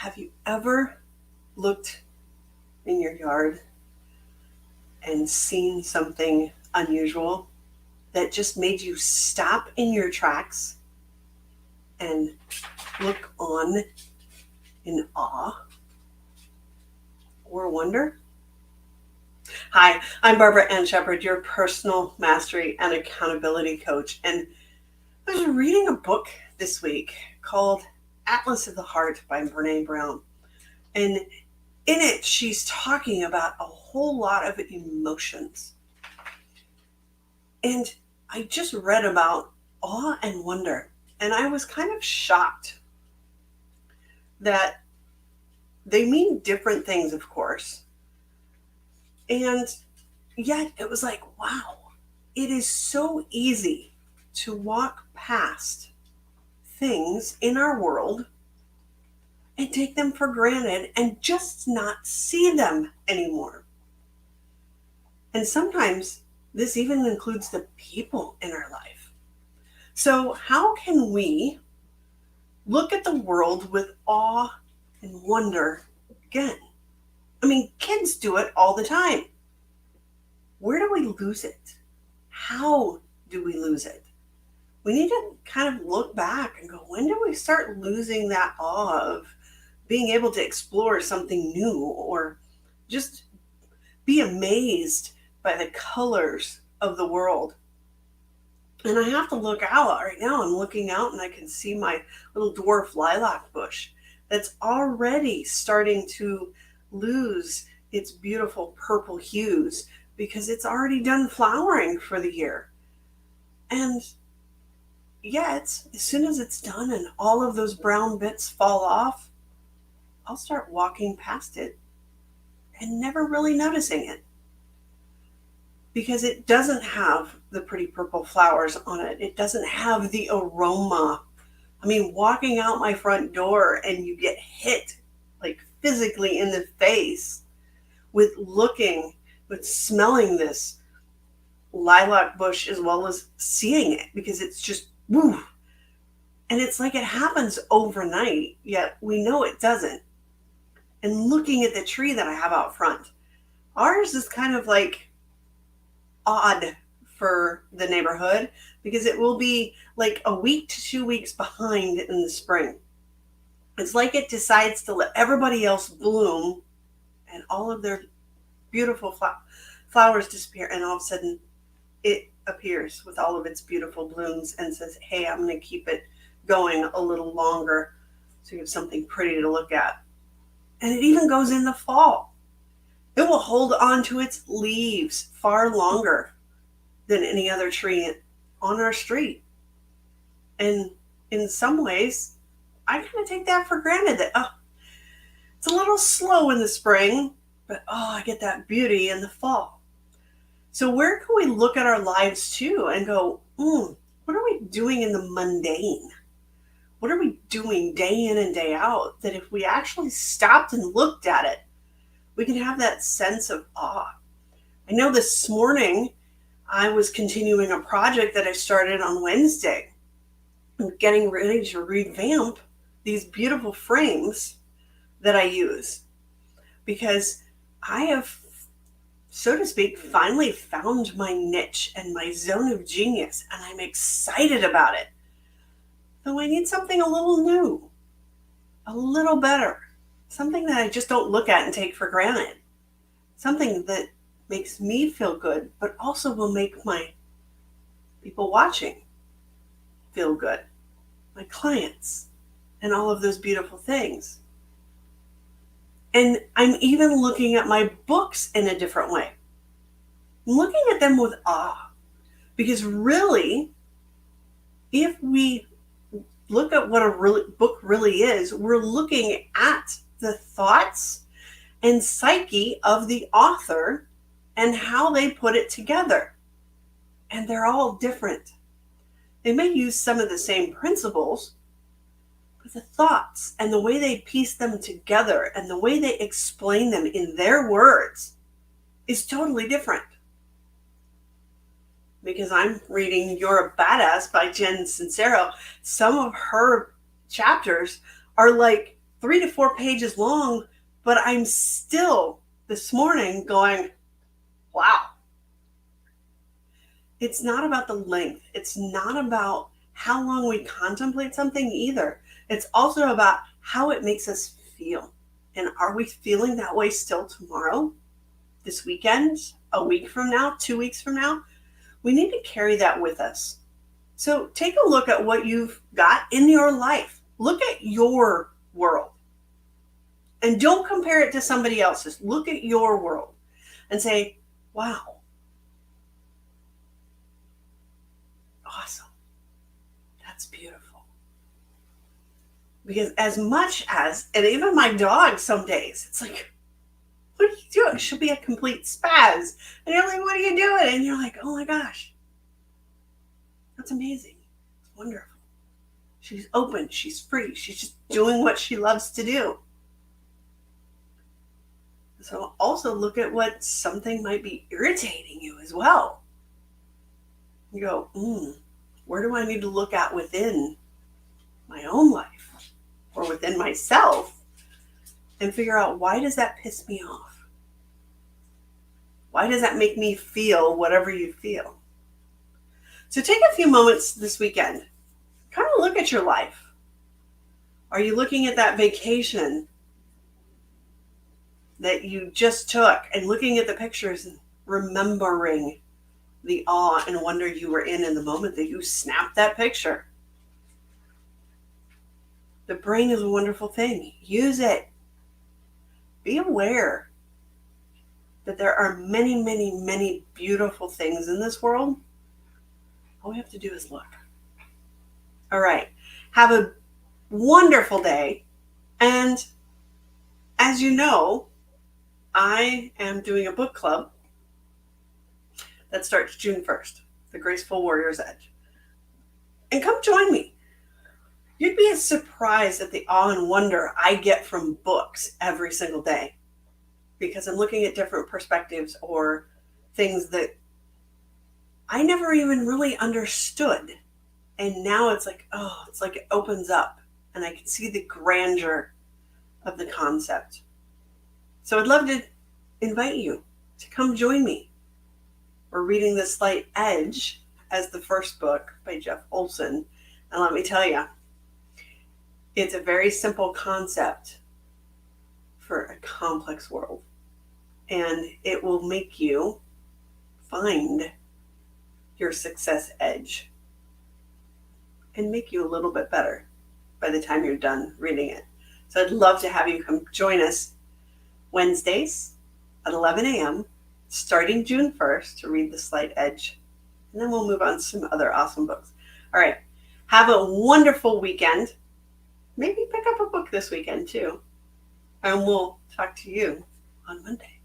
Have you ever looked in your yard and seen something unusual that just made you stop in your tracks and look on in awe or wonder? Hi, I'm Barbara Ann Shepherd, your personal mastery and accountability coach. And I was reading a book this week called Atlas of the Heart by Brene Brown. And in it, she's talking about a whole lot of emotions. And I just read about awe and wonder. And I was kind of shocked that they mean different things, of course. And yet it was like, wow, it is so easy to walk past things in our world and take them for granted and just not see them anymore. And sometimes this even includes the people in our life. So, how can we look at the world with awe and wonder again? I mean, kids do it all the time. Where do we lose it? How do we lose it? We need to kind of look back and go, when do we start losing that awe of being able to explore something new or just be amazed by the colors of the world? And I have to look out right now. I'm looking out and I can see my little dwarf lilac bush that's already starting to lose its beautiful purple hues because it's already done flowering for the year. And yet, as soon as it's done and all of those brown bits fall off, I'll start walking past it and never really noticing it because it doesn't have the pretty purple flowers on it. It doesn't have the aroma. I mean, walking out my front door and you get hit like physically in the face with smelling this lilac bush as well as seeing it because it's just woo. And it's like it happens overnight, yet we know it doesn't. And looking at the tree that I have out front, ours is kind of like odd for the neighborhood because it will be like a week to 2 weeks behind in the spring. It's like it decides to let everybody else bloom and all of their beautiful flowers disappear, and all of a sudden it appears with all of its beautiful blooms and says, hey, I'm going to keep it going a little longer so you have something pretty to look at. And it even goes in the fall. It will hold on to its leaves far longer than any other tree on our street. And in some ways, I kind of take that for granted that, it's a little slow in the spring, but I get that beauty in the fall. So where can we look at our lives too and go, what are we doing in the mundane? What are we doing day in and day out that if we actually stopped and looked at it, we can have that sense of awe? I know this morning I was continuing a project that I started on Wednesday. I'm getting ready to revamp these beautiful frames that I use because I have, so to speak, finally found my niche and my zone of genius, and I'm excited about it. Though I need something a little new, a little better, something that I just don't look at and take for granted, something that makes me feel good, but also will make my people watching feel good, my clients, and all of those beautiful things. And I'm even looking at my books in a different way. I'm looking at them with awe because really, if we look at what a book really is, we're looking at the thoughts and psyche of the author and how they put it together. And they're all different. They may use some of the same principles, but the thoughts and the way they piece them together and the way they explain them in their words is totally different. Because I'm reading You're a Badass by Jen Sincero. Some of her chapters are like 3 to 4 pages long, but I'm still this morning going, wow. It's not about the length. It's not about how long we contemplate something either. It's also about how it makes us feel. And are we feeling that way still tomorrow, this weekend, a week from now, 2 weeks from now? We need to carry that with us. So take a look at what you've got in your life. Look at your world. And don't compare it to somebody else's. Look at your world and say, wow, awesome. That's beautiful. Because as much as, and even my dog some days, it's like, what are you doing? She'll be a complete spaz. And you're like, what are you doing? And you're like, oh my gosh, that's amazing. It's wonderful. She's open. She's free. She's just doing what she loves to do. So also look at what something might be irritating you as well. You go, where do I need to look at within my own life or within myself and figure out, why does that piss me off? Why does that make me feel whatever you feel? So take a few moments this weekend. Kind of look at your life. Are you looking at that vacation that you just took and looking at the pictures and remembering the awe and wonder you were in the moment that you snapped that picture? The brain is a wonderful thing. Use it. Be aware that there are many, many, many beautiful things in this world. All we have to do is look. All right. Have a wonderful day. And as you know, I am doing a book club that starts June 1st, The Graceful Warrior's Edge. And come join me. You'd be as surprised at the awe and wonder I get from books every single day, because I'm looking at different perspectives or things that I never even really understood. And now it's like, it's like it opens up and I can see the grandeur of the concept. So I'd love to invite you to come join me. We're reading The Slight Edge as the first book by Jeff Olson. And let me tell you, it's a very simple concept for a complex world. And it will make you find your success edge and make you a little bit better by the time you're done reading it. So I'd love to have you come join us Wednesdays at 11 a.m. starting June 1st to read The Slight Edge. And then we'll move on to some other awesome books. All right. Have a wonderful weekend. Maybe pick up a book this weekend too. And we'll talk to you on Monday.